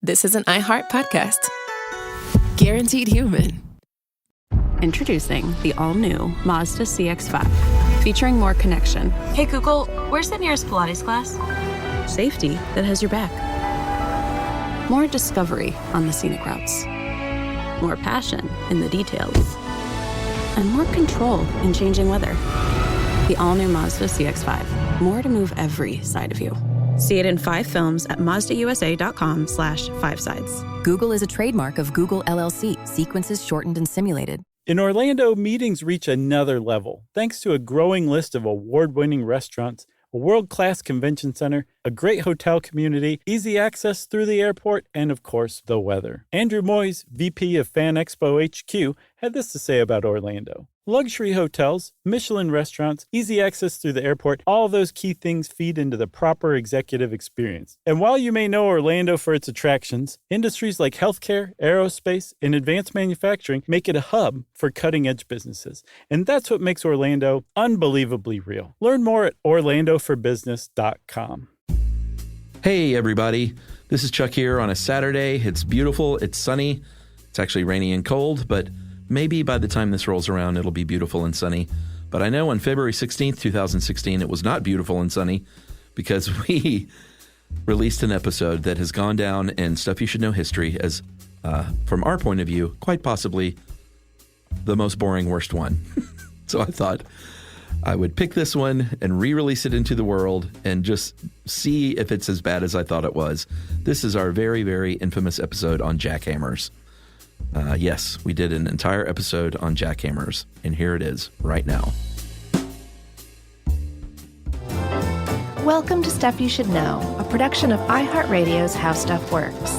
this is an iHeart podcast. Guaranteed human. Introducing the all-new Mazda CX-5, featuring more connection. Hey Google, where's the nearest Pilates class? Safety that has your back. More discovery on the scenic routes. More passion in the details. And more control in changing weather. The all-new Mazda CX-5. More to move every side of you. See it in 5 films at MazdaUSA.com/5sides. Google is a trademark of Google LLC. Sequences shortened and simulated. In Orlando, meetings reach another level thanks to a growing list of award-winning restaurants, a world-class convention center, a great hotel community, easy access through the airport, and of course, the weather. Andrew Moyes, VP of Fan Expo HQ, had this to say about Orlando. Luxury hotels, Michelin restaurants, easy access through the airport, all those key things feed into the proper executive experience. And while you may know Orlando for its attractions, industries like healthcare, aerospace, and advanced manufacturing make it a hub for cutting-edge businesses. And that's what makes Orlando unbelievably real. Learn more at orlandoforbusiness.com. Hey, everybody. This is Chuck here on a Saturday. It's beautiful. It's sunny. It's actually rainy and cold, but maybe by the time this rolls around, it'll be beautiful and sunny. But I know on February 16th, 2016, it was not beautiful and sunny because we released an episode that has gone down in Stuff You Should Know history as, from our point of view, quite possibly the most boring, worst one. So I thought I would pick this one and re-release it into the world and just see if it's as bad as I thought it was. This is our very, very infamous episode on jackhammers. Yes, we did an entire episode on jackhammers, and here it is right now. Welcome to Stuff You Should Know, a production of iHeartRadio's How Stuff Works.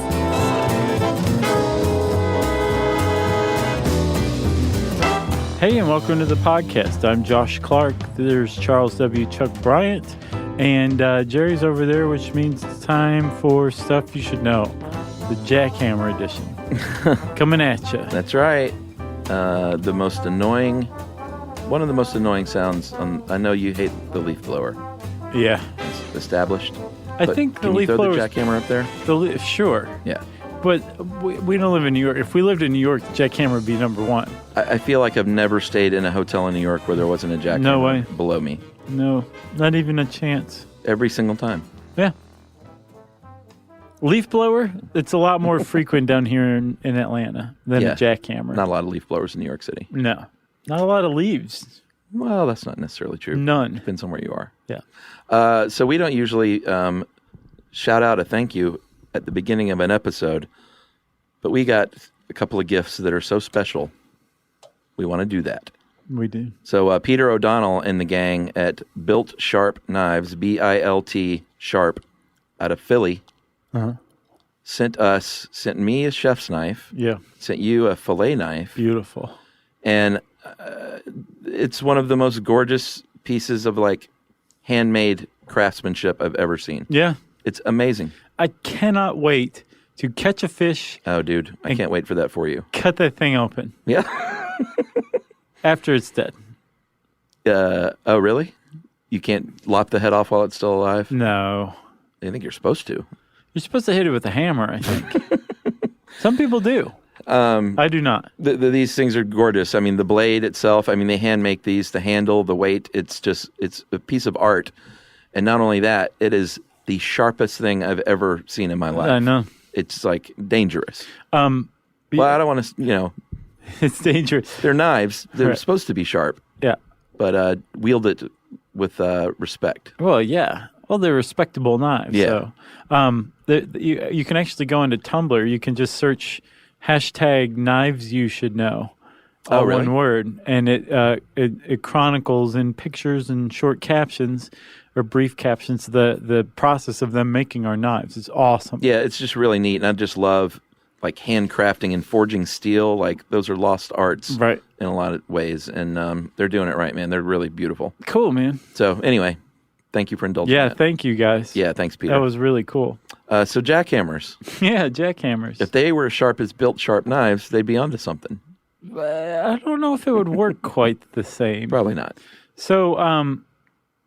Hey, and welcome to the podcast. I'm Josh Clark. There's Charles W. Chuck Bryant, and Jerry's over there, which means it's time for Stuff You Should Know, the Jackhammer edition. Coming at you. That's right. One of the most annoying sounds. I know you hate the leaf blower. Yeah. It's established. I think the leaf blower. Can you throw the jackhammer up there? Sure. Yeah. But we don't live in New York. If we lived in New York, the jackhammer would be number one. I feel like I've never stayed in a hotel in New York where there wasn't a jackhammer No way. below me. No, not even a chance. Every single time. Yeah. Leaf blower, it's a lot more frequent down here in Atlanta than a jackhammer. Not a lot of leaf blowers in New York City. No. Not a lot of leaves. Well, that's not necessarily true. None. Depends on where you are. Yeah. So we don't usually shout out a thank you at the beginning of an episode, but we got a couple of gifts that are so special. We want to do that. We do. So Peter O'Donnell and the gang at Built Sharp Knives, BILT Sharp, out of Philly, sent me a chef's knife. Yeah. Sent you a fillet knife. Beautiful. And it's one of the most gorgeous pieces of like handmade craftsmanship I've ever seen. Yeah. It's amazing. I cannot wait to catch a fish. Oh, dude. I can't wait for that for you. Cut that thing open. Yeah. After it's dead. Oh, really? You can't lop the head off while it's still alive? No. I think you're supposed to. You're supposed to hit it with a hammer, I think. Some people do. I do not. These things are gorgeous. I mean, the blade itself, they hand make these, the handle, the weight, it's a piece of art. And not only that, it is the sharpest thing I've ever seen in my life. I know. It's like dangerous. Well, I don't want to, It's dangerous. They're knives. They're Right. supposed to be sharp. Yeah. But wield it with respect. Well, yeah. Well, they're respectable knives. Yeah. So, you can actually go into Tumblr. You can just search hashtag knives you should know. Oh, really? One word. And it chronicles in pictures and short captions or brief captions the process of them making our knives. It's awesome. Yeah, it's just really neat. And I just love like handcrafting and forging steel. Like those are lost arts Right. in a lot of ways. And they're doing it right, man. They're really beautiful. Cool, man. So anyway, thank you for indulging Yeah, that. thank you, guys. Yeah, thanks, Peter. That was really cool. So jackhammers. Yeah, jackhammers. If they were as sharp as Built Sharp knives, they'd be onto something. I don't know if it would work quite the same. Probably not. So,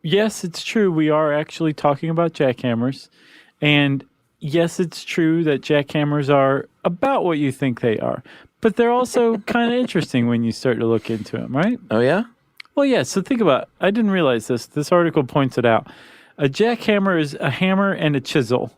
yes, it's true. We are actually talking about jackhammers. And, yes, it's true that jackhammers are about what you think they are, but they're also kind of interesting when you start to look into them, right? Oh, yeah? Well, yeah, so think about it. I didn't realize this. This article points it out. A jackhammer is a hammer and a chisel,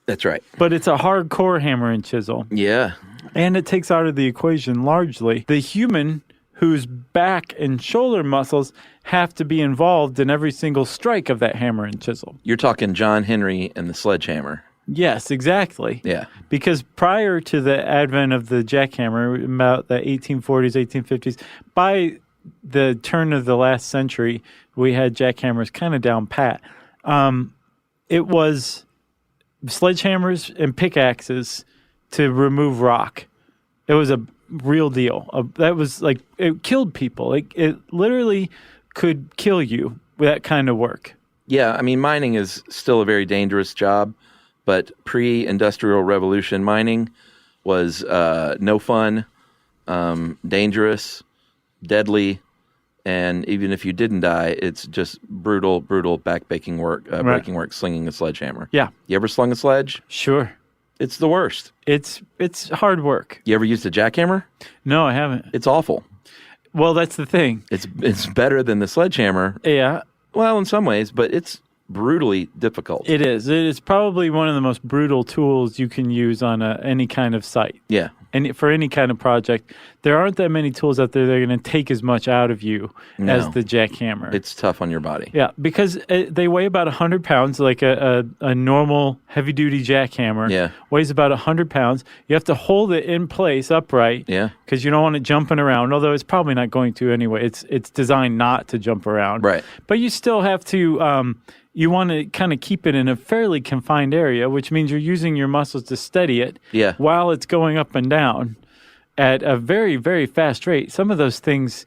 That's right. but it's a hardcore hammer and chisel. Yeah. And it takes out of the equation largely the human whose back and shoulder muscles have to be involved in every single strike of that hammer and chisel. You're talking John Henry and the sledgehammer. Yes, exactly. Yeah. Because prior to the advent of the jackhammer, about the 1840s, 1850s, by the turn of the last century, we had jackhammers kind of down pat. It was sledgehammers and pickaxes to remove rock. It was a real deal. That was like, it killed people. It literally could kill you with that kind of work. Yeah, I mean, mining is still a very dangerous job, but pre-industrial revolution mining was no fun, dangerous, deadly, and even if you didn't die, it's just brutal back-breaking work, breaking work, slinging a sledgehammer. Yeah. You ever slung a sledge? Sure. It's the worst. It's hard work. You ever used a jackhammer? No, I haven't. It's awful. Well, that's the thing. It's better than the sledgehammer. Yeah. Well, in some ways, but it's brutally difficult. It is. It is probably one of the most brutal tools you can use on any kind of site. Yeah. And for any kind of project, there aren't that many tools out there that are going to take as much out of you as the jackhammer. It's tough on your body. Yeah, because they weigh about 100 pounds, like a normal heavy-duty jackhammer weighs about 100 pounds. You have to hold it in place upright because you don't want it jumping around, although it's probably not going to anyway. It's designed not to jump around. Right. But you still have to... you want to kind of keep it in a fairly confined area, which means you're using your muscles to steady it while it's going up and down at a very, very fast rate. Some of those things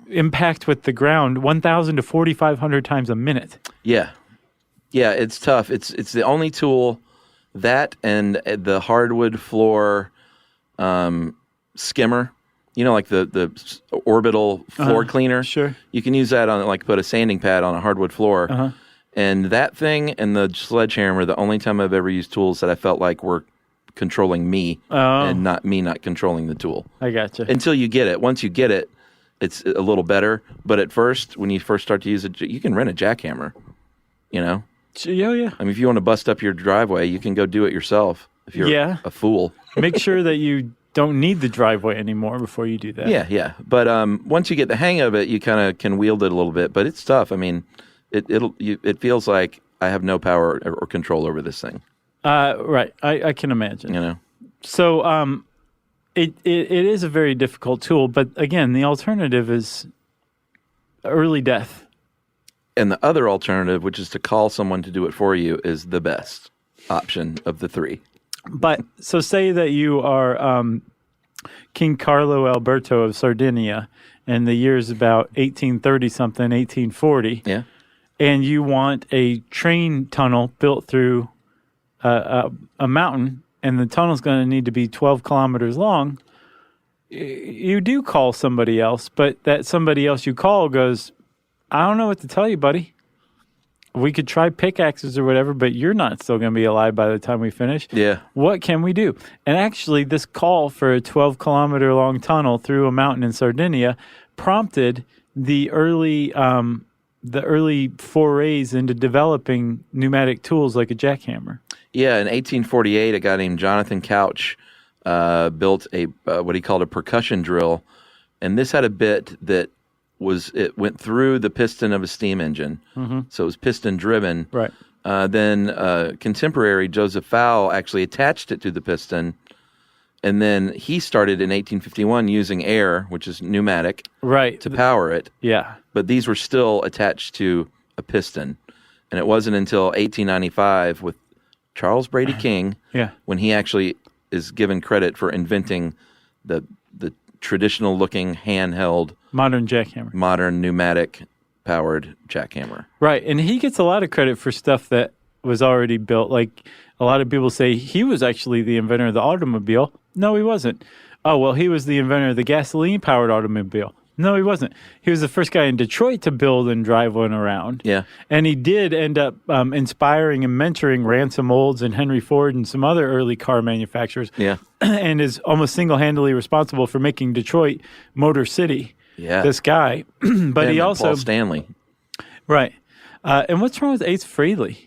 impact with the ground 1,000 to 4,500 times a minute. Yeah. Yeah, it's tough. It's the only tool, that and the hardwood floor skimmer. You know, like the orbital floor cleaner? Sure. You can use that on, like, put a sanding pad on a hardwood floor. And that thing and the sledgehammer are the only time I've ever used tools that I felt like were controlling me and not me not controlling the tool. I gotcha. Until you get it. Once you get it, it's a little better. But at first, when you first start to use it, you can rent a jackhammer, you know? Yeah. I mean, if you want to bust up your driveway, you can go do it yourself if you're a fool. Make sure that you don't need the driveway anymore before you do that. Yeah. But once you get the hang of it, you kind of can wield it a little bit. But it's tough. I mean, it feels like I have no power or control over this thing. Right. I can imagine. You know. So it is a very difficult tool. But again, the alternative is early death. And the other alternative, which is to call someone to do it for you, is the best option of the three. But so say that you are King Carlo Alberto of Sardinia, and the year's about 1830-something, 1840. Yeah. And you want a train tunnel built through a mountain, and the tunnel's going to need to be 12 kilometers long. You do call somebody else, but that somebody else you call goes, I don't know what to tell you, buddy. We could try pickaxes or whatever, but you're not still going to be alive by the time we finish. Yeah. What can we do? And actually, this call for a 12-kilometer-long tunnel through a mountain in Sardinia prompted the early forays into developing pneumatic tools like a jackhammer. Yeah, in 1848, a guy named Jonathan Couch built a what he called a percussion drill, and this had a bit that it went through the piston of a steam engine, so it was piston driven. Right. Then contemporary Joseph Fowle actually attached it to the piston, and then he started in 1851 using air, which is pneumatic, to power it. Yeah. But these were still attached to a piston, and it wasn't until 1895 with Charles Brady King, when he actually is given credit for inventing the traditional looking handheld modern jackhammer, modern pneumatic powered jackhammer. Right. And he gets a lot of credit for stuff that was already built. Like a lot of people say he was actually the inventor of the automobile. No, he wasn't. Oh, well, he was the inventor of the gasoline powered automobile. No, he wasn't. He was the first guy in Detroit to build and drive one around. Yeah. And he did end up inspiring and mentoring Ransom Olds and Henry Ford and some other early car manufacturers. Yeah. And is almost single-handedly responsible for making Detroit Motor City. Yeah. This guy. But he also... Paul Stanley. Right. And what's wrong with Ace Frehley?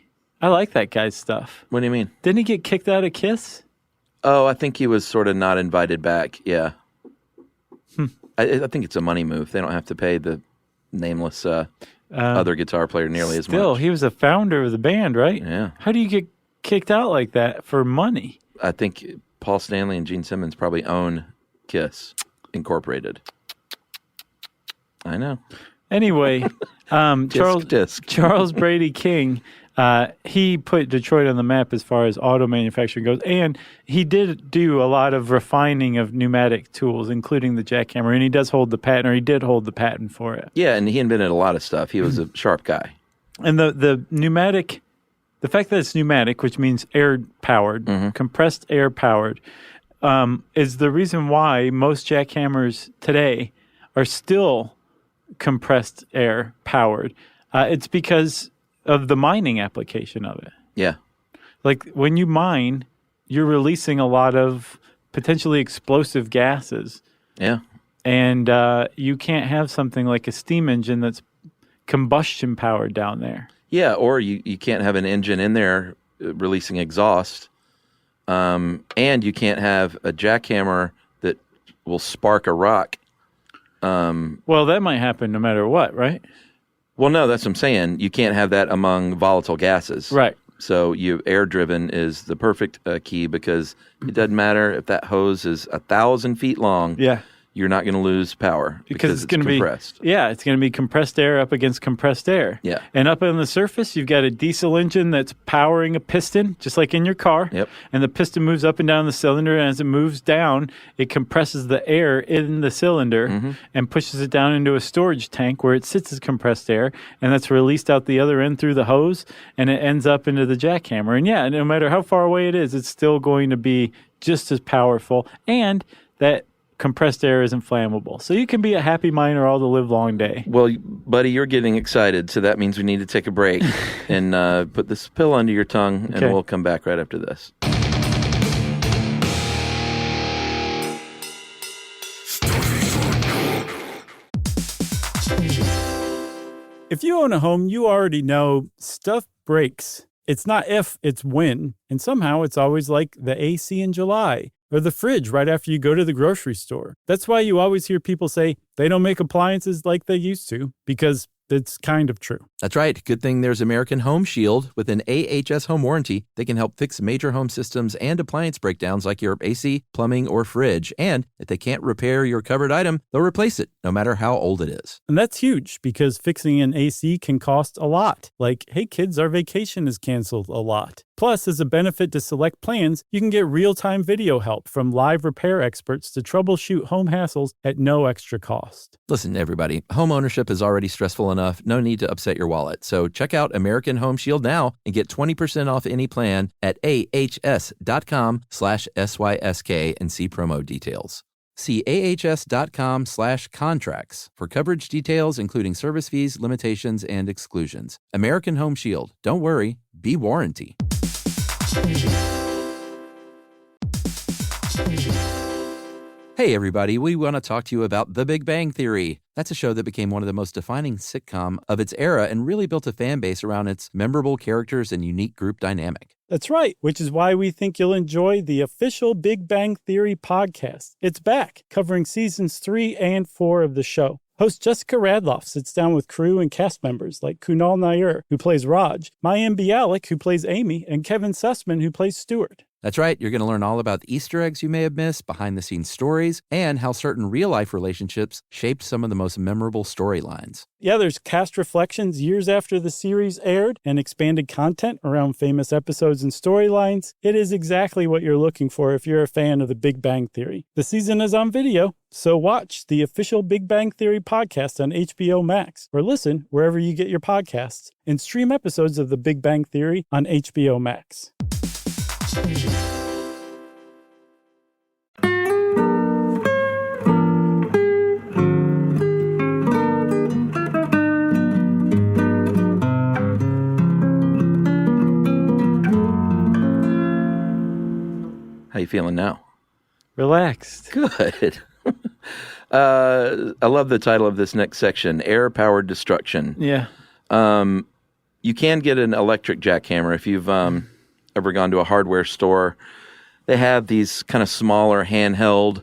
I like that guy's stuff. What do you mean? Didn't he get kicked out of KISS? Oh, I think he was sort of not invited back. Yeah. I think it's a money move. They don't have to pay the nameless other guitar player nearly as much. Still, he was the founder of the band, right? Yeah. How do you get kicked out like that for money? I think Paul Stanley and Gene Simmons probably own KISS Incorporated. I know. Anyway, Disc. Charles Brady King, he put Detroit on the map as far as auto manufacturing goes, and he did do a lot of refining of pneumatic tools, including the jackhammer, and he does hold the patent, or he did hold the patent for it. Yeah, and he invented a lot of stuff. He was a sharp guy. And the pneumatic, the fact that it's pneumatic, which means air-powered, compressed air-powered, is the reason why most jackhammers today are still compressed air powered. It's because of the mining application of it. Yeah. Like when you mine, you're releasing a lot of potentially explosive gases. Yeah. And you can't have something like a steam engine that's combustion powered down there. Yeah, or you can't have an engine in there releasing exhaust. And you can't have a jackhammer that will spark a rock. Well, that might happen no matter what, right? Well, no, that's what I'm saying. You can't have that among volatile gases. Right. So air-driven is the perfect key because it doesn't matter if that hose is 1,000 feet long. Yeah. You're not going to lose power because it's going to be compressed. It's going to be compressed air up against compressed air. Yeah. And up on the surface, you've got a diesel engine that's powering a piston, just like in your car. Yep. And the piston moves up and down the cylinder, and as it moves down, it compresses the air in the cylinder and pushes it down into a storage tank where it sits as compressed air, and that's released out the other end through the hose, and it ends up into the jackhammer. And no matter how far away it is, it's still going to be just as powerful, and that compressed air isn't flammable. So you can be a happy miner all the live long day. Well, buddy, you're getting excited, so that means we need to take a break and put this pill under your tongue, and we'll come back right after this. If you own a home, you already know stuff breaks. It's not if, it's when. And somehow it's always like the AC in July. Or the fridge right after you go to the grocery store. That's why you always hear people say they don't make appliances like they used to, because it's kind of true. That's right. Good thing there's American Home Shield. With an AHS home warranty, they can help fix major home systems and appliance breakdowns like your AC, plumbing, or fridge. And if they can't repair your covered item, they'll replace it, no matter how old it is. And that's huge, because fixing an AC can cost a lot. Like, hey kids, our vacation is canceled a lot. Plus, as a benefit to select plans, you can get real-time video help from live repair experts to troubleshoot home hassles at no extra cost. Listen, everybody, home ownership is already stressful enough. No need to upset your wallet. So check out American Home Shield now and get 20% off any plan at ahs.com/SYSK and see promo details. See ahs.com/contracts for coverage details, including service fees, limitations, and exclusions. American Home Shield. Don't worry, be warranty. Hey, everybody, we want to talk to you about The Big Bang Theory. That's a show that became one of the most defining sitcom of its era and really built a fan base around its memorable characters and unique group dynamic. That's right, which is why we think you'll enjoy the official Big Bang Theory podcast. It's back, covering seasons 3 and 4 of the show. Host Jessica Radloff sits down with crew and cast members like Kunal Nair, who plays Raj, Mayim Bialik, who plays Amy, and Kevin Sussman, who plays Stuart. That's right. You're going to learn all about the Easter eggs you may have missed, behind-the-scenes stories, and how certain real-life relationships shaped some of the most memorable storylines. Yeah, there's cast reflections years after the series aired and expanded content around famous episodes and storylines. It is exactly what you're looking for if you're a fan of The Big Bang Theory. The season is on video, so watch the official Big Bang Theory podcast on HBO Max, or listen wherever you get your podcasts, and stream episodes of The Big Bang Theory on HBO Max. How you feeling now? Relaxed. Good. I love the title of this next section, Air-Powered Destruction. Yeah. You can get an electric jackhammer if you've ever gone to a hardware store. They have these kind of smaller handheld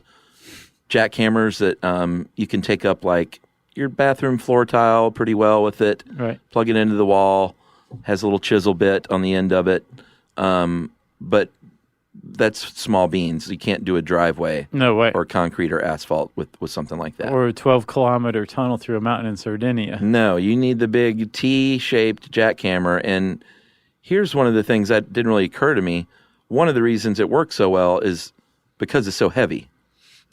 jackhammers that you can take up like your bathroom floor tile pretty well with it. Right. Plug it into the wall. Has a little chisel bit on the end of it. But that's small beans. You can't do a driveway. No way. Or concrete or asphalt with something like that. Or a 12-kilometer tunnel through a mountain in Sardinia. No, you need the big T-shaped jackhammer. And here's one of the things that didn't really occur to me. One of the reasons it works so well is because it's so heavy.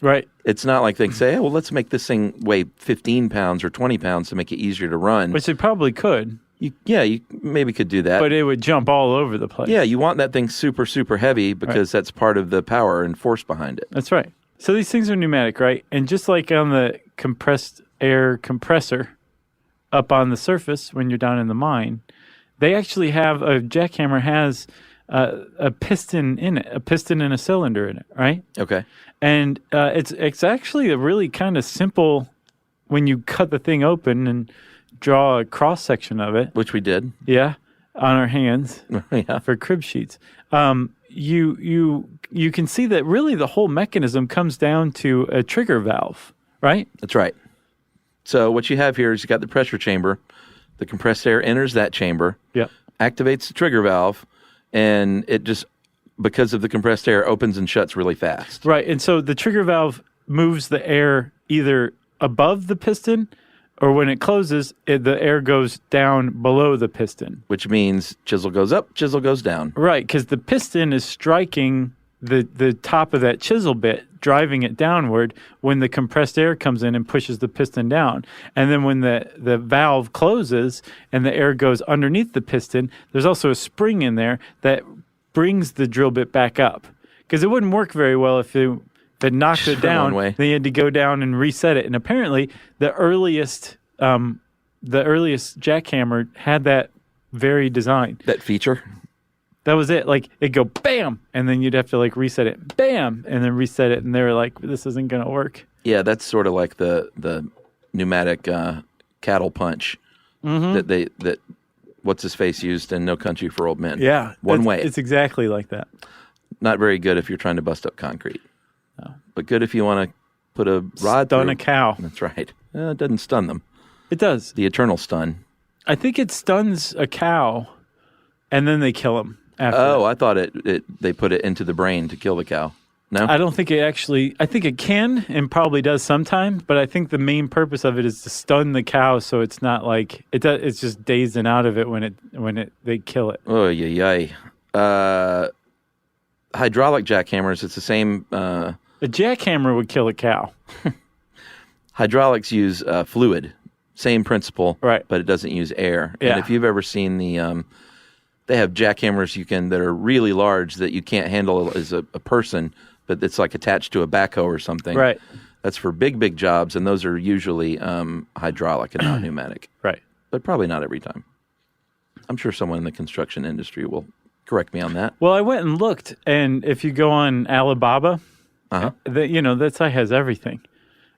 Right. It's not like they say, well, let's make this thing weigh 15 pounds or 20 pounds to make it easier to run. Which it probably could. You maybe could do that. But it would jump all over the place. Yeah, you want that thing super, super heavy because that's part of the power and force behind it. That's right. So these things are pneumatic, right? And just like on the compressed air compressor up on the surface when you're down in the mine, they actually have a jackhammer has a piston in it, a piston and a cylinder in it, right? Okay. And it's actually a really kind of simple when you cut the thing open and draw a cross section of it. Which we did. Yeah, on our hands Yeah. for crib sheets. You can see that really the whole mechanism comes down to a trigger valve, right? That's right. So what you have here is you got the pressure chamber. The compressed air enters that chamber. Yep. Activates the trigger valve, and it just, because of the compressed air, opens and shuts really fast. Right, and so the trigger valve moves the air either above the piston, or when it closes, the air goes down below the piston. Which means chisel goes up, chisel goes down. Right, because the piston is striking the top of that chisel bit, driving it downward when the compressed air comes in and pushes the piston down. And then when the valve closes and the air goes underneath the piston, there's also a spring in there that brings the drill bit back up. Because it wouldn't work very well if it knocked it down. Then you had to go down and reset it. And apparently the earliest jackhammer had that very design. That feature? That was it. Like, it'd go bam, and then you'd have to, like, reset it. Bam! And then reset it, and they were like, this isn't going to work. Yeah, that's sort of like the pneumatic cattle punch that what's-his-face used in No Country for Old Men. Yeah. One way. It's exactly like that. Not very good if you're trying to bust up concrete. No. But good if you want to put a rod Stun through. a cow. That's right. It doesn't stun them. It does. The eternal stun. I think it stuns a cow, and then they kill him after. Oh, I thought they put it into the brain to kill the cow. No? I don't think it actually... I think it can and probably does sometimes, but I think the main purpose of it is to stun the cow so it's not like... It's just dazing out of it when they kill it. Oh, yay. Hydraulic jackhammers, it's the same... A jackhammer would kill a cow. Hydraulics use fluid. Same principle, right? But it doesn't use air. Yeah. And if you've ever seen they have jackhammers that are really large that you can't handle as a person, but it's like attached to a backhoe or something. Right. That's for big jobs, and those are usually hydraulic and not pneumatic. Right. But probably not every time. I'm sure someone in the construction industry will correct me on that. Well, I went and looked, and if you go on Alibaba, that site has everything.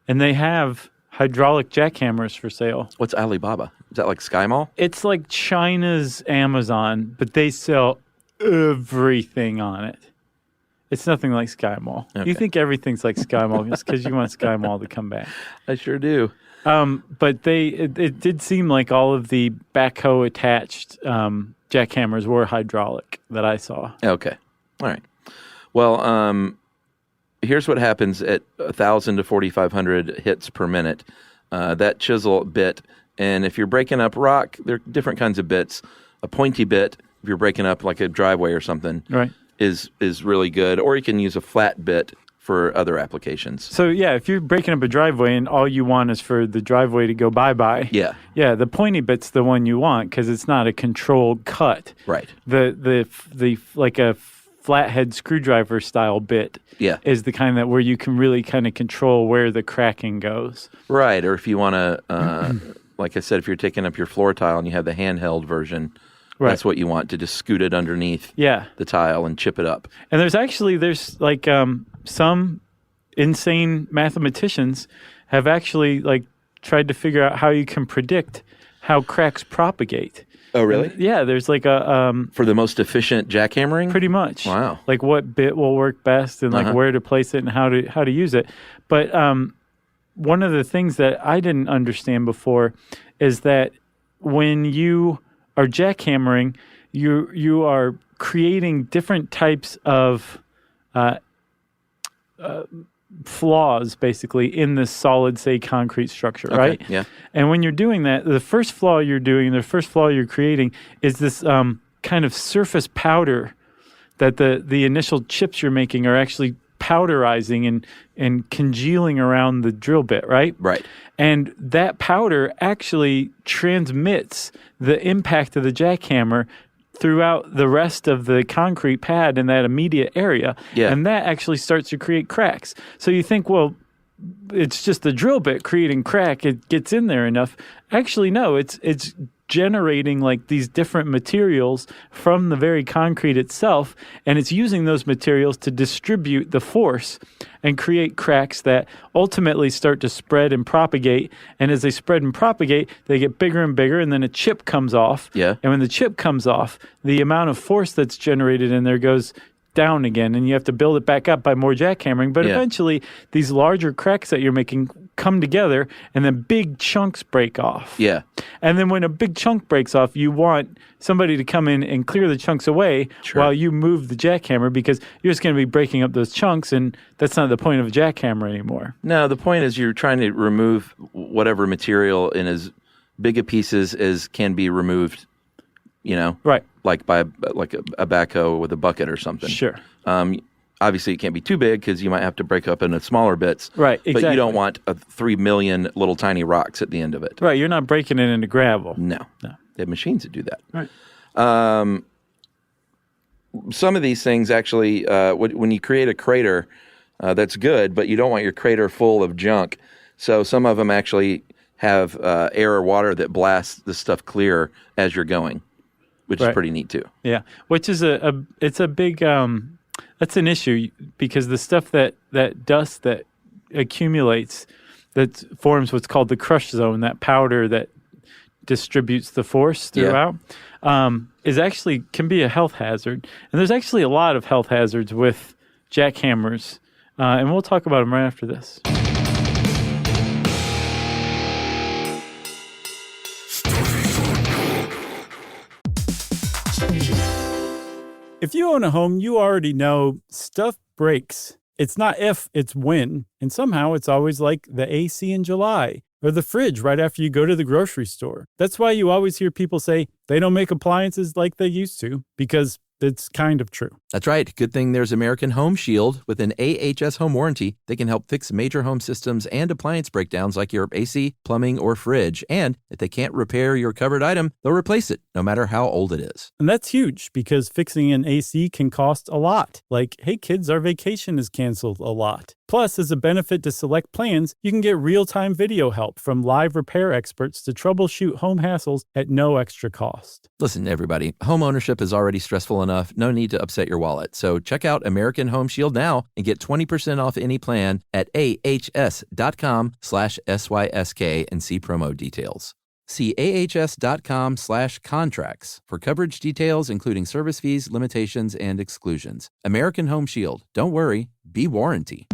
And they have hydraulic jackhammers for sale. What's Alibaba? Is that like Sky Mall? It's like China's Amazon, but they sell everything on it. It's nothing like Sky Mall. Okay. You think everything's like Sky Mall just because you want Sky Mall to come back. I sure do. But it did seem like all of the backhoe attached jackhammers were hydraulic that I saw. Okay. All right. Well, here's what happens at 1,000 to 4,500 hits per minute. That chisel bit, and if you're breaking up rock, there are different kinds of bits. A pointy bit, if you're breaking up like a driveway or something, right, is really good. Or you can use a flat bit for other applications. So yeah, if you're breaking up a driveway and all you want is for the driveway to go bye-bye, yeah, the pointy bit's the one you want because it's not a controlled cut. Right. The like a flathead screwdriver style bit is the kind that where you can really kind of control where the cracking goes. Right. Or if you want to, like I said, if you're taking up your floor tile and you have the handheld version, Right. That's what you want, to just scoot it underneath the tile and chip it up. And there's like some insane mathematicians have actually like tried to figure out how you can predict how cracks propagate. Oh, really? And, yeah, there's like a for the most efficient jackhammering? Pretty much. Wow. Like what bit will work best and like where to place it and how to use it. But one of the things that I didn't understand before is that when you are jackhammering, you are creating different types of flaws, basically, in this solid, say, concrete structure, right? Yeah. And when you're doing that, the first flaw you're creating is this kind of surface powder that the initial chips you're making are actually powderizing and congealing around the drill bit, right? Right. And that powder actually transmits the impact of the jackhammer throughout the rest of the concrete pad in that immediate area. Yeah. And that actually starts to create cracks. So you think, well, it's just the drill bit creating crack. It gets in there enough. Actually, no, it's generating like these different materials from the very concrete itself, and it's using those materials to distribute the force and create cracks that ultimately start to spread and propagate. And as they spread and propagate, they get bigger and bigger, and then a chip comes off. Yeah. And when the chip comes off, the amount of force that's generated in there goes down again, and you have to build it back up by more jackhammering. But eventually, these larger cracks that you're making come together, and then big chunks break off. Yeah. And then when a big chunk breaks off, you want somebody to come in and clear the chunks away while you move the jackhammer, because you're just going to be breaking up those chunks, and that's not the point of a jackhammer anymore. No, the point is you're trying to remove whatever material in as big a pieces as can be removed, Right. like by a backhoe with a bucket or something. Sure. Obviously, it can't be too big because you might have to break up into smaller bits. Right, exactly. But you don't want 3 million little tiny rocks at the end of it. Right, you're not breaking it into gravel. No. They have machines that do that. Right. Some of these things actually, when you create a crater, that's good, but you don't want your crater full of junk. So some of them actually have air or water that blasts the stuff clear as you're going, which is pretty neat too. Yeah, which is it's a big that's an issue, because the stuff that dust that accumulates, that forms what's called the crush zone, that powder that distributes the force throughout, is actually can be a health hazard. And there's actually a lot of health hazards with jackhammers, and we'll talk about them right after this. If you own a home, you already know stuff breaks. It's not if, it's when. And somehow it's always like the AC in July or the fridge right after you go to the grocery store. That's why you always hear people say they don't make appliances like they used to, because it's kind of true. That's right. Good thing there's American Home Shield. With an AHS home warranty, they can help fix major home systems and appliance breakdowns like your AC, plumbing, or fridge. And if they can't repair your covered item, they'll replace it, no matter how old it is. And that's huge, because fixing an AC can cost a lot. Like, hey kids, our vacation is canceled a lot. Plus, as a benefit to select plans, you can get real-time video help from live repair experts to troubleshoot home hassles at no extra cost. Listen, everybody, home ownership is already stressful enough. No need to upset your wallet. So check out American Home Shield now and get 20% off any plan at ahs.com/SYSK and see promo details. See ahs.com/contracts for coverage details, including service fees, limitations, and exclusions. American Home Shield. Don't worry, be warranty.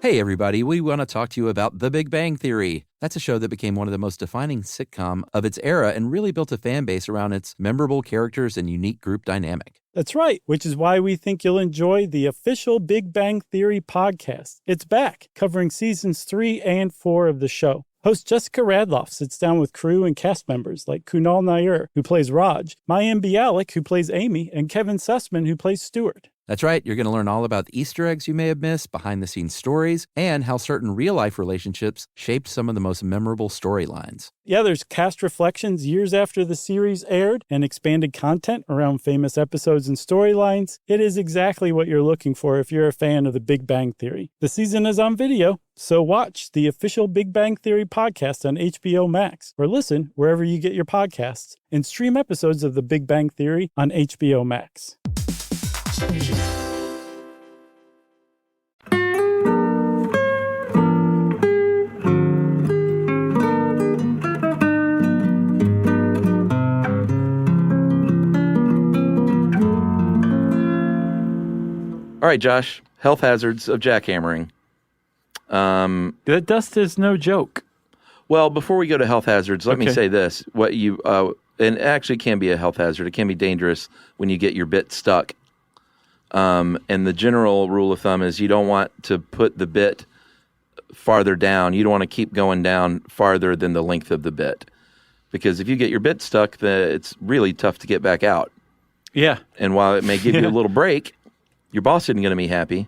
Hey everybody, we want to talk to you about The Big Bang Theory. That's a show that became one of the most defining sitcom of its era and really built a fan base around its memorable characters and unique group dynamic. That's right, which is why we think you'll enjoy the official Big Bang Theory podcast. It's back, covering seasons 3 and 4 of the show. Host Jessica Radloff sits down with crew and cast members like Kunal Nair, who plays Raj, Mayim Bialik, who plays Amy, and Kevin Sussman, who plays Stuart. That's right. You're going to learn all about the Easter eggs you may have missed, behind-the-scenes stories, and how certain real-life relationships shaped some of the most memorable storylines. Yeah, there's cast reflections years after the series aired and expanded content around famous episodes and storylines. It is exactly what you're looking for if you're a fan of The Big Bang Theory. The season is on video, so watch the official Big Bang Theory podcast on HBO Max, or listen wherever you get your podcasts, and stream episodes of The Big Bang Theory on HBO Max. All right, Josh, health hazards of jackhammering. That dust is no joke. Well, before we go to health hazards, let me say this. And it actually can be a health hazard. It can be dangerous when you get your bit stuck. And the general rule of thumb is you don't want to put the bit farther down. You don't want to keep going down farther than the length of the bit. Because if you get your bit stuck, it's really tough to get back out. Yeah. And while it may give you a little break, your boss isn't going to be happy.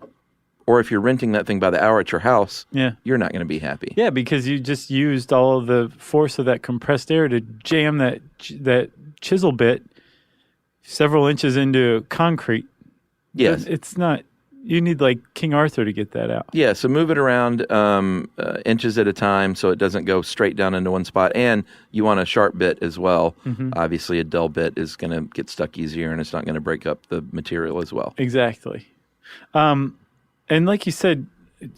Or if you're renting that thing by the hour at your house, you're not going to be happy. Yeah, because you just used all of the force of that compressed air to jam that chisel bit several inches into concrete. Yes. But it's not, you need like King Arthur to get that out. Yeah, so move it around inches at a time so it doesn't go straight down into one spot. And you want a sharp bit as well. Mm-hmm. Obviously, a dull bit is going to get stuck easier and it's not going to break up the material as well. Exactly. And like you said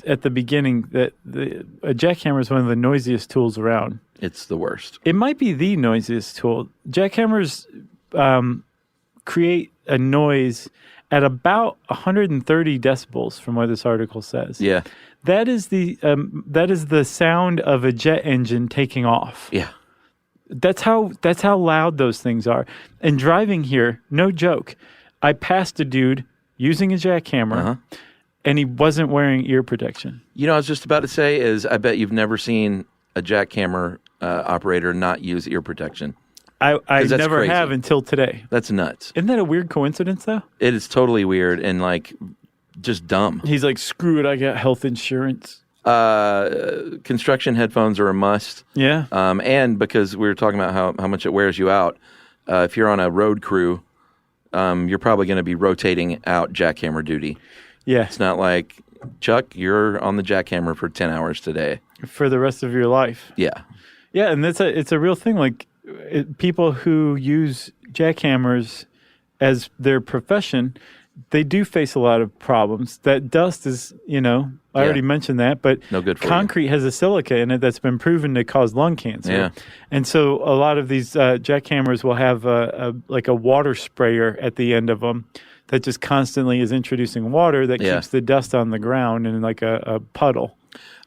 at the beginning, that a jackhammer is one of the noisiest tools around. It's the worst. It might be the noisiest tool. Jackhammers create a noise at about 130 decibels, from what this article says. Yeah, that is the sound of a jet engine taking off. Yeah, that's how loud those things are. And driving here, no joke, I passed a dude using a jackhammer. And he wasn't wearing ear protection. You know, I was just about to say is I bet you've never seen a jackhammer operator not use ear protection. I never have until today. That's nuts. Isn't that a weird coincidence, though? It is totally weird and, like, just dumb. He's like, screw it, I got health insurance. Construction headphones are a must. Yeah. And because we were talking about how much it wears you out, if you're on a road crew, you're probably going to be rotating out jackhammer duty. Yeah. It's not like, Chuck, you're on the jackhammer for 10 hours today. For the rest of your life. Yeah. Yeah, and it's a real thing. Like, people who use jackhammers as their profession, they do face a lot of problems. That dust is, I already mentioned that, but no good for concrete has a silica in it that's been proven to cause lung cancer. Yeah. And so a lot of these jackhammers will have a water sprayer at the end of them that just constantly is introducing water that keeps the dust on the ground in like a puddle.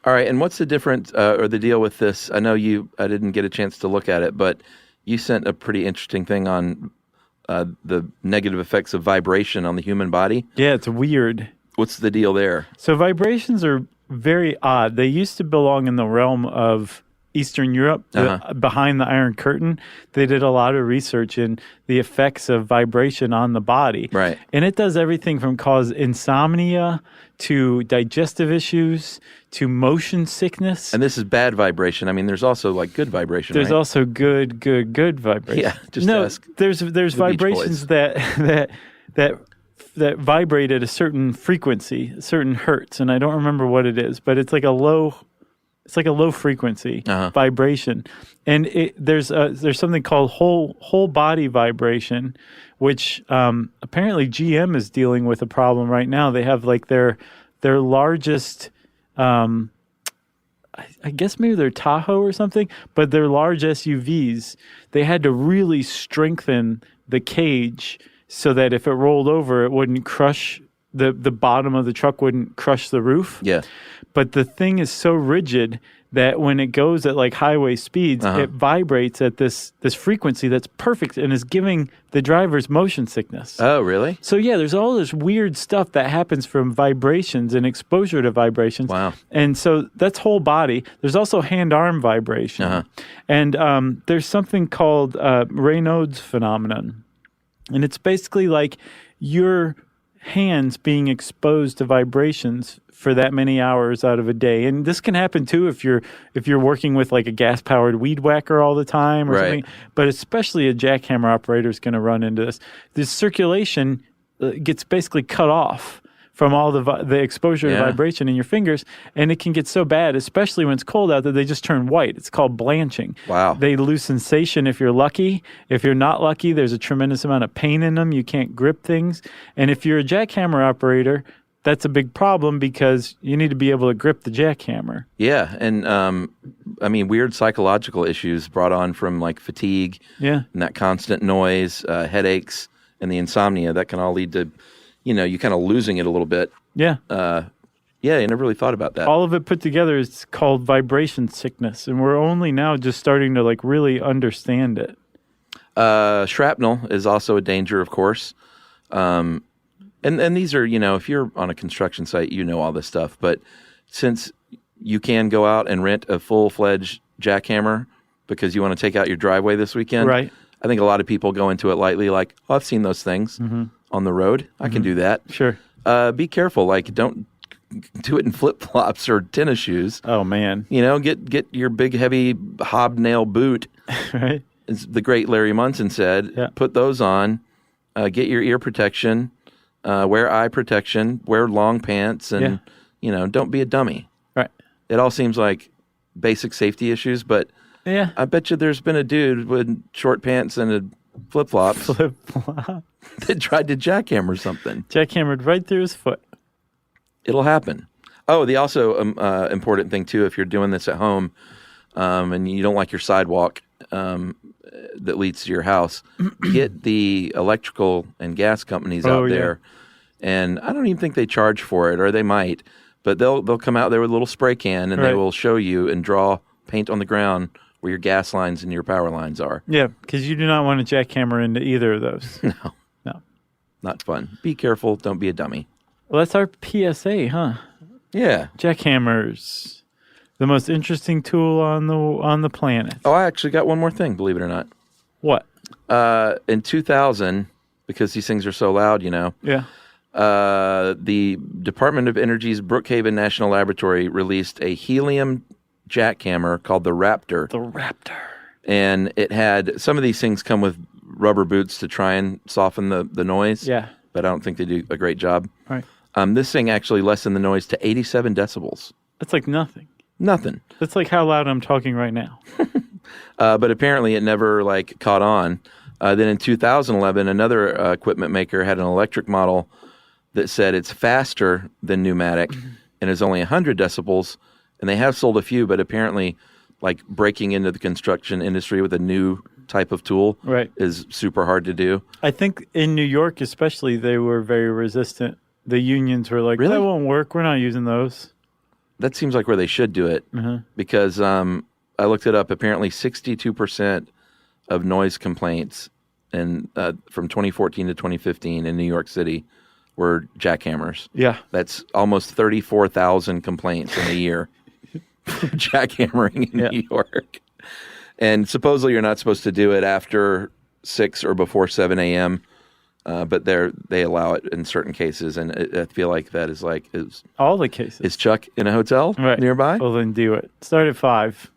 All right, and what's the difference or the deal with this? I know I didn't get a chance to look at it, but you sent a pretty interesting thing on the negative effects of vibration on the human body. Yeah, it's weird. What's the deal there? So vibrations are very odd. They used to belong in the realm of Eastern Europe, behind the Iron Curtain. They did a lot of research in the effects of vibration on the body. Right. And it does everything from cause insomnia to digestive issues to motion sickness. And this is bad vibration. I mean, there's also like good vibration. There's right? also good vibration. Yeah, just ask. There's vibrations that vibrate at a certain frequency, a certain hertz, and I don't remember what it is, but it's like a low frequency vibration, and there's something called whole body vibration, which apparently GM is dealing with a problem right now. They have like their largest, I guess maybe they're Tahoe or something, but their large SUVs, they had to really strengthen the cage so that if it rolled over, it wouldn't crush the bottom of the truck, wouldn't crush the roof. Yeah. But the thing is so rigid that when it goes at like highway speeds, it vibrates at this frequency that's perfect and is giving the drivers motion sickness. Oh, really? So yeah, there's all this weird stuff that happens from vibrations and exposure to vibrations. Wow. And so that's whole body. There's also hand-arm vibration. And there's something called Raynaud's phenomenon. And it's basically like your hands being exposed to vibrations for that many hours out of a day. And this can happen too if you're working with like a gas-powered weed whacker all the time or something. But especially a jackhammer operator is going to run into this. The circulation gets basically cut off from all the exposure to vibration in your fingers, and it can get so bad, especially when it's cold out, that they just turn white. It's called blanching. Wow. They lose sensation if you're lucky. If you're not lucky, there's a tremendous amount of pain in them. You can't grip things. And if you're a jackhammer operator, that's a big problem because you need to be able to grip the jackhammer. Yeah, and I mean, weird psychological issues brought on from like fatigue and that constant noise, headaches, and the insomnia that can all lead to, you kind of losing it a little bit. Yeah. I never really thought about that. All of it put together is called vibration sickness, and we're only now just starting to like really understand it. Shrapnel is also a danger, of course. And these are, if you're on a construction site, all this stuff. But since you can go out and rent a full-fledged jackhammer because you want to take out your driveway this weekend, right? I think a lot of people go into it lightly, like, oh, I've seen those things on the road. I can do that. Sure. Be careful. Like, don't do it in flip-flops or tennis shoes. Oh, man. Get your big, heavy hobnail boot. Right. As the great Larry Munson said, put those on, get your ear protection, wear eye protection, wear long pants, and, don't be a dummy. Right. It all seems like basic safety issues, but I bet you there's been a dude with short pants and a flip-flops that tried to jackhammer something. Jackhammered right through his foot. It'll happen. Oh, the also important thing, too, if you're doing this at home and you don't like your sidewalk that leads to your house, get the electrical and gas companies out there. And I don't even think they charge for it, or they might. But they'll come out there with a little spray can, and they will show you and draw paint on the ground where your gas lines and your power lines are. Yeah, because you do not want to jackhammer into either of those. No. Not fun. Be careful. Don't be a dummy. Well, that's our PSA, huh? Yeah. Jackhammers, the most interesting tool on the planet. Oh, I actually got one more thing, believe it or not. What? In 2000, because these things are so loud, Yeah. The Department of Energy's Brookhaven National Laboratory released a helium jackhammer called the Raptor. The Raptor. And it had, some of these things come with rubber boots to try and soften the noise. Yeah. But I don't think they do a great job. Right. This thing actually lessened the noise to 87 decibels. That's like nothing. Nothing. That's like how loud I'm talking right now. But apparently it never caught on. Then in 2011, another equipment maker had an electric model that said it's faster than pneumatic and is only 100 decibels. And they have sold a few, but apparently breaking into the construction industry with a new type of tool is super hard to do. I think in New York especially, they were very resistant. The unions were like, really? That won't work. We're not using those. That seems like where they should do it because I looked it up. Apparently 62% of noise complaints from 2014 to 2015 in New York City were jackhammers. Yeah. That's almost 34,000 complaints in a year for jackhammering in New York. And supposedly you're not supposed to do it after 6 or before 7 a.m., but they allow it in certain cases, and I feel like that is all the cases. Is Chuck in a hotel nearby? Well, then do it. Start at 5.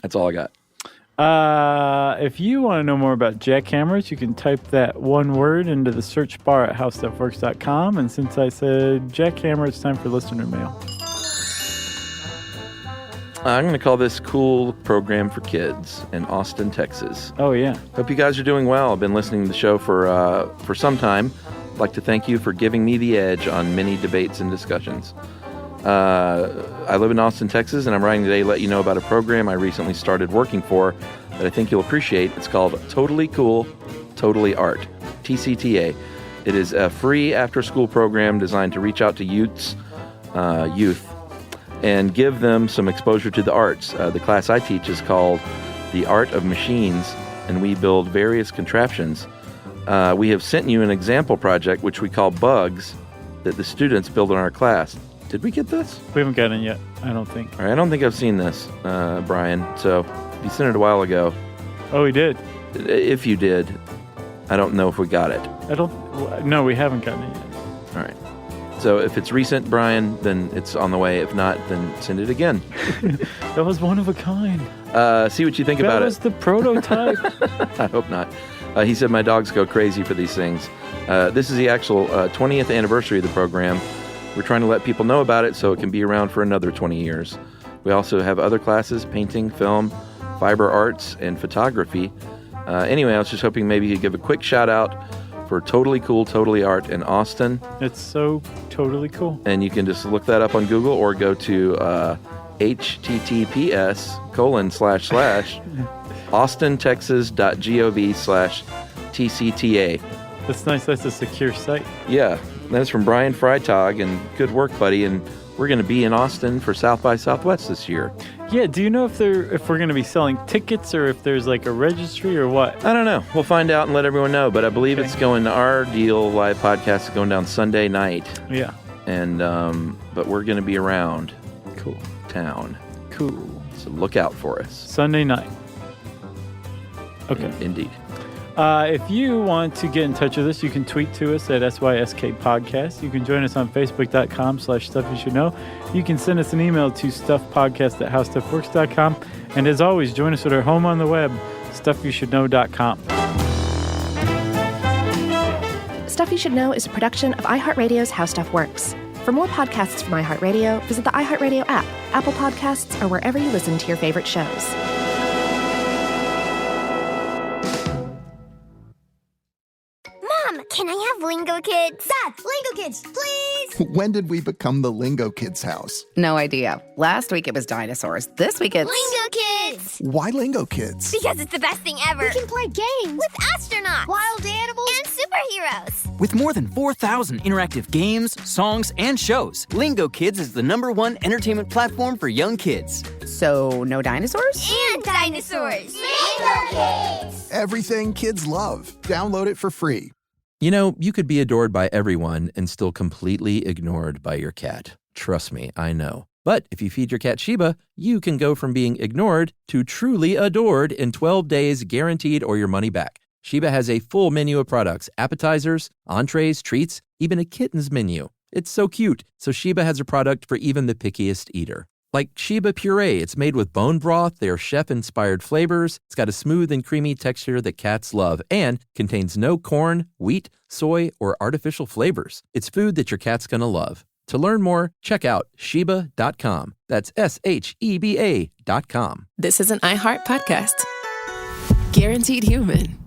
That's all I got. If you want to know more about jackhammers, you can type that one word into the search bar at howstuffworks.com. And since I said jackhammer, it's time for listener mail. I'm going to call this Cool Program for Kids in Austin, Texas. Oh, yeah. Hope you guys are doing well. I've been listening to the show for some time. I'd like to thank you for giving me the edge on many debates and discussions. I live in Austin, Texas, and I'm writing today to let you know about a program I recently started working for that I think you'll appreciate. It's called Totally Cool, Totally Art, TCTA. It is a free after-school program designed to reach out to youth and give them some exposure to the arts. The class I teach is called The Art of Machines, and we build various contraptions. We have sent you an example project, which we call Bugs, that the students build in our class. Did we get this? We haven't gotten it yet, I don't think. All right, I don't think I've seen this, Brian. So you sent it a while ago. Oh, we did? If you did, I don't know if we got it. No, we haven't gotten it yet. All right. So if it's recent, Brian, then it's on the way. If not, then send it again. That was one of a kind. See what you think about it. That was the prototype. I hope not. He said, my dogs go crazy for these things. This is the actual 20th anniversary of the program. We're trying to let people know about it so it can be around for another 20 years. We also have other classes, painting, film, fiber arts, and photography. Anyway, I was just hoping maybe you'd give a quick shout out for Totally Cool, Totally Art in Austin. It's so totally cool. And you can just look that up on Google or go to austintexas.gov/TCTA. That's nice. That's a secure site. Yeah. That's from Brian Freitag, and good work, buddy. And we're going to be in Austin for South by Southwest this year. Yeah, do you know if we're going to be selling tickets or if there's like a registry or what? I don't know. We'll find out and let everyone know. But I believe it's going. Our deal live podcast is going down Sunday night. Yeah. And but we're going to be around. Cool. Town. Cool. So look out for us. Sunday night. Okay. Indeed. If you want to get in touch with us, you can tweet to us at SYSK Podcast. You can join us on Facebook.com/StuffYouShouldKnow. You can send us an email to StuffPodcast@HowStuffWorks.com. And as always, join us at our home on the web, StuffYouShouldKnow.com. Stuff You Should Know is a production of iHeartRadio's How Stuff Works. For more podcasts from iHeartRadio, visit the iHeartRadio app, Apple Podcasts, or wherever you listen to your favorite shows. Can I have Lingo Kids? Dad, Lingo Kids, please! When did we become the Lingo Kids house? No idea. Last week it was dinosaurs. This week it's... Lingo Kids! Why Lingo Kids? Because it's the best thing ever. We can play games with astronauts, wild animals, and superheroes. With more than 4,000 interactive games, songs, and shows, Lingo Kids is the #1 entertainment platform for young kids. So, no dinosaurs? And dinosaurs! Lingo Kids! Everything kids love. Download it for free. You know, you could be adored by everyone and still completely ignored by your cat. Trust me, I know. But if you feed your cat Sheba, you can go from being ignored to truly adored in 12 days guaranteed or your money back. Sheba has a full menu of products, appetizers, entrees, treats, even a kitten's menu. It's so cute. So Sheba has a product for even the pickiest eater. Like Sheba Puree, it's made with bone broth, they're chef-inspired flavors, it's got a smooth and creamy texture that cats love, and contains no corn, wheat, soy, or artificial flavors. It's food that your cat's gonna love. To learn more, check out Sheba.com. That's SHEBA.com. This is an iHeart podcast. Guaranteed human.